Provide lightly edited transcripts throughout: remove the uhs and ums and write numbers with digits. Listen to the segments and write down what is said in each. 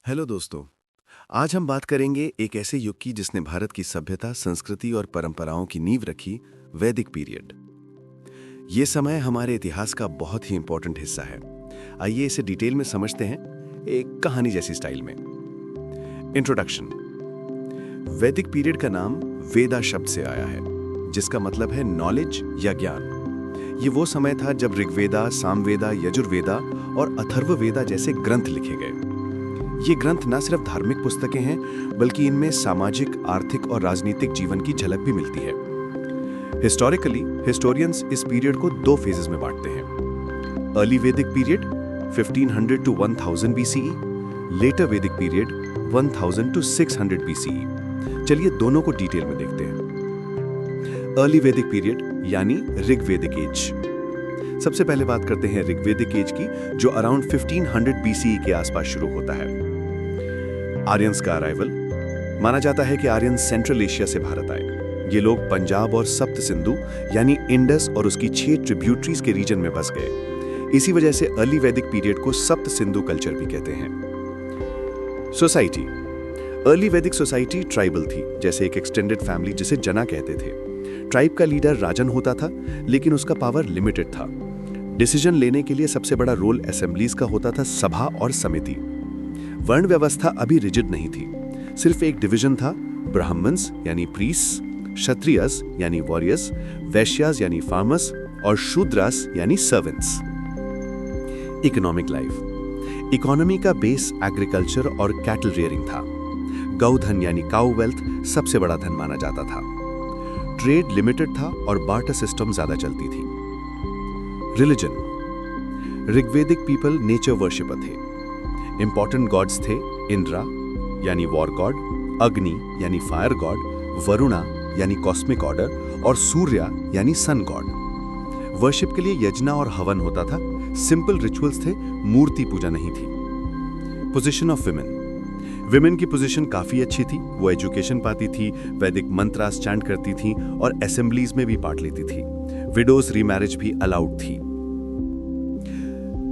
Hello दोस्तों। आज हम बात करेंगे एक ऐसे युग की जिसने भारत की सभ्यता, संस्कृति और परंपराओं की नींव रखी, वैदिक पीरियड। ये समय हमारे इतिहास का बहुत ही इंपॉर्टेंट हिस्सा है। आइए इसे डिटेल में समझते हैं, एक कहानी जैसी स्टाइल में। इंट्रोडक्शन। वैदिक पीरियड का नाम वेदा शब्द से आया है, जिसका मतलब है नॉलेज या ज्ञान। ये वो समय था जब ऋग्वेदा, सामवेदा, यजुर्वेदा और अथर्ववेदा जैसे ग्रंथ लिखे गए। ये ग्रंथ न सिर्फ धार्मिक पुस्तकें हैं, बल्कि इनमें सामाजिक, आर्थिक और राजनीतिक जीवन की झलक भी मिलती है। हिस्टोरिकली, हिस्टोरियंस इस पीरियड को दो फेजेस में बांटते हैं। अर्ली वैदिक पीरियड 1500 to 1000 BCE, लेटर वैदिक पीरियड 1000 to 600 BCE। चलिए दोनों को डिटेल में देखते हैं। अर्ली वैदिक पीरियड यानी ऋग्वेदिक एज। सबसे पहले बात करते हैं ऋग्वेदिक एज की, जो अराउंड 1500 BCE के आसपास शुरू होता है। आर्यंस का अराइवल। माना जाता है कि आर्यन सेंट्रल एशिया से भारत आए। ये लोग पंजाब और सप्त सिंधु यानी इंडस और उसकी 6 ट्रिब्यूटरीज के रीजन में बस गए। इसी वजह से अर्ली वैदिक पीरियड को सप्त सिंधु कल्चर भी कहते हैं। सोसाइटी। अर्ली वैदिक सोसाइटी ट्राइबल थी, जैसे एक एक्सटेंडेड फैमिली जिसे जना कहते थे। ट्राइब का लीडर राजन होता था, लेकिन उसका पावर लिमिटेड था। डिसीजन लेने के लिए सबसे बड़ा रोल असेंबलीज का होता था, सभा और समिति। वर्ण व्यवस्था अभी रिजिड नहीं थी। सिर्फ एक डिवीजन था, ब्राह्मण्स यानी प्रीस्ट, क्षत्रियस यानी वॉरियर्स, वैश्यास यानी फार्मर्स और शूद्रास यानी सर्वेंट्स। Economic life. इकोनॉमी का बेस एग्रीकल्चर और कैटल रियरिंग था। गौधन यानी काउ वेल्थ सबसे बड़ा धन माना जाता था। ट्रेड लिमिटेड था और बार्टर सिस्टम ज्यादा चलती थी। रिलीजन। ऋग्वेदिक पीपल नेचर वर्शिपर थे। इंपॉर्टेंट गॉड्स थे इंद्रा यानी वॉर गॉड, अग्नि यानी फायर गॉड, वरुणा यानी कॉस्मिक ऑर्डर और सूर्या यानी सन गॉड। वर्शिप के लिए यज्ञ और हवन होता था। सिंपल रिचुअल्स थे, मूर्ति पूजा नहीं थी। Position of women. विमेन की पोजीशन काफी अच्छी थी। वो एजुकेशन पाती थी, वैदिक मंत्रास चैंट करती थी और असेंबलीज में भी पार्ट लेती थी। विडोज रीमैरिज भी अलाउड थी।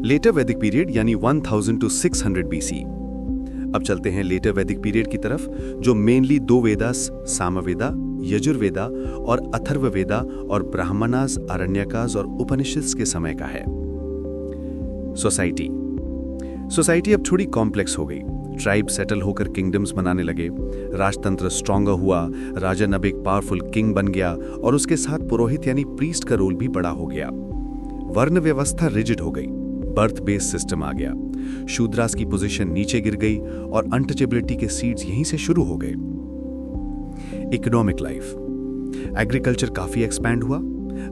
लेटर वैदिक पीरियड यानी 1000 to 600 BC। अब चलते हैं लेटर वैदिक पीरियड की तरफ, जो मेनली दो वेदास, सामवेदा, यजुर्वेदा और अथर्ववेदा और ब्राह्मणास, आरण्यकास और उपनिषद्स के समय का है। सोसाइटी। सोसाइटी अब थोड़ी कॉम्प्लेक्स हो गई। ट्राइब सेटल होकर किंगडम्स बनाने लगे। राजतंत्र स्ट्रॉन्गर हुआ। राजन अब एक पावरफुल किंग बन गया और उसके साथ पुरोहित यानी प्रीस्ट का रोल भी बड़ा हो गया। वर्ण व्यवस्था रिजिड हो गई। बर्थ बेस्ड सिस्टम आ गया। शूद्रास की पोजीशन नीचे गिर गई और अनटचेबिलिटी के सीड्स यहीं से शुरू हो गए। Economic life. एग्रीकल्चर काफी एक्सपैंड हुआ।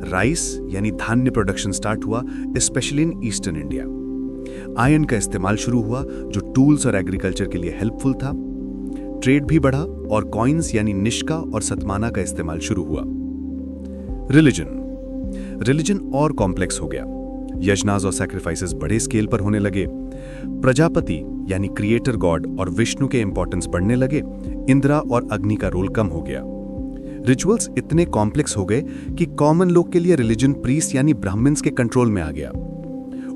राइस यानी धान्य प्रोडक्शन स्टार्ट हुआ, specially in eastern India. Iron का इस्तेमाल शुरू हुआ, जो टूल्स और एग्रीकल्चर के लिए हेल्पफुल था। ट्रेड भी बढ़ा और कॉइन्स यानी निष्का और सतमाना का इस्तेमाल शुरू हुआ। रिलीजन और कॉम्प्लेक्स हो गया। यज्ञास और सैक्रिफाइसेस बड़े स्केल पर होने लगे। प्रजापति यानी क्रिएटर गॉड और विष्णु के इंपॉर्टेंस बढ़ने लगे। इंद्रा और अग्नि का रोल कम हो गया। रिचुअल्स इतने कॉम्प्लेक्स हो गए कि कॉमन लोग के लिए रिलीजन प्रीस्ट यानी ब्राह्मण्स के कंट्रोल में आ गया।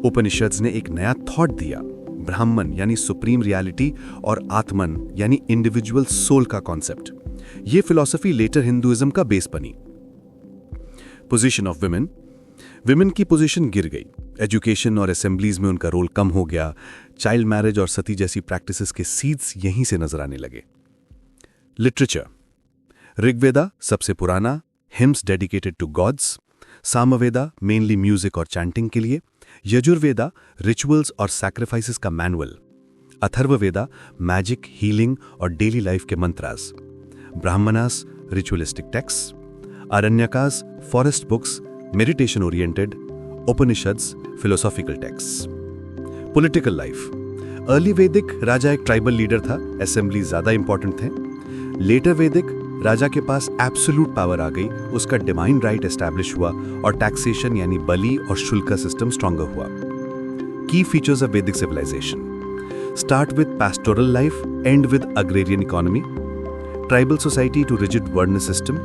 उपनिषद्स ने एक नया थॉट दिया, ब्राह्मण यानी सुप्रीम रियलिटी और आत्मन यानी इंडिविजुअल सोल का कॉन्सेप्ट। यह फिलॉसफी लेटर हिंदुइज्म का बेस बनी। Position of women. विमेन की पोजीशन गिर गई। एजुकेशन और असेंबलीज में उनका रोल कम हो गया। चाइल्ड मैरिज और सती जैसी प्रैक्टिसेस के सीड्स यहीं से नजर आने लगे। लिटरेचर। ऋग्वेदा सबसे पुराना, hymns dedicated to gods. Samaveda mainly music और चैंटिंग के लिए। यजुर्वेदा रिचुअल्स और सैक्रिफाइसेस का मैनुअल। अथर्ववेदा मैजिक, हीलिंग और डेली लाइफ के mantras. Brahmanas ritualistic text. Aranyakas forest books, meditation oriented. Upanishads philosophical text. Political life. Early Vedic राजा एक ट्राइबल लीडर था, असेंबली ज्यादा इंपॉर्टेंट थे। लेटर वैदिक राजा के पास एब्सोल्यूट पावर आ गई, उसका डिवाइन राइट एस्टैब्लिश हुआ और टैक्सेशन यानी बलि और शुल्क सिस्टम स्ट्रॉन्गर हुआ। Key features of Vedic civilisation. Start with pastoral life, and with agrarian economy. Tribal society to rigid varna system.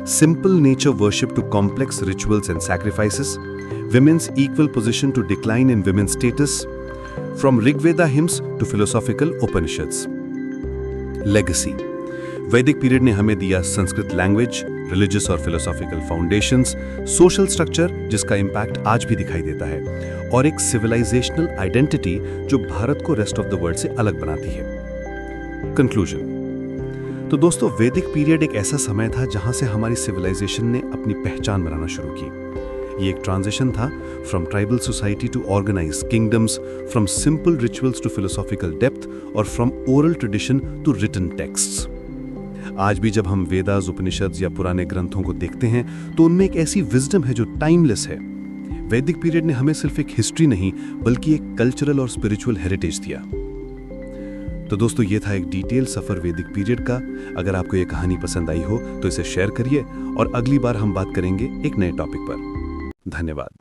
Simple nature worship to complex rituals and sacrifices. Women's equal position to decline in women's status. From Rigveda hymns to philosophical Upanishads. Legacy. वैदिक period ने हमें दिया Sanskrit language, religious और philosophical foundations, social structure जिसका impact आज भी दिखाई देता है, और एक सिविलाइजेशनल आइडेंटिटी जो भारत को रेस्ट ऑफ द वर्ल्ड से अलग बनाती है। कंक्लूजन। तो दोस्तों, वैदिक पीरियड एक ऐसा समय था जहां से हमारी सिविलाइजेशन ने अपनी पहचान बनाना शुरू की। ये एक ट्रांजिशन था from tribal society to organise kingdoms, from simple rituals to philosophical depth, और from oral tradition to written texts. आज भी जब हम वेदास, उपनिषद्स या पुराने ग्रंथों को देखते हैं तो उनमें एक ऐसी विजडम है जो टाइमलेस है। वैदिक पीरियड ने हमें सिर्फ एक हिस्ट्री नहीं बल्कि एक कल्चरल और स्पिरिचुअल हेरिटेज दिया। तो दोस्तों, ये था एक डिटेल सफर वैदिक पीरियड का। अगर आपको ये कहानी पसंद आई हो तो इसे शेयर करिए और अगली बार हम बात करेंगे एक नए टॉपिक पर। धन्यवाद।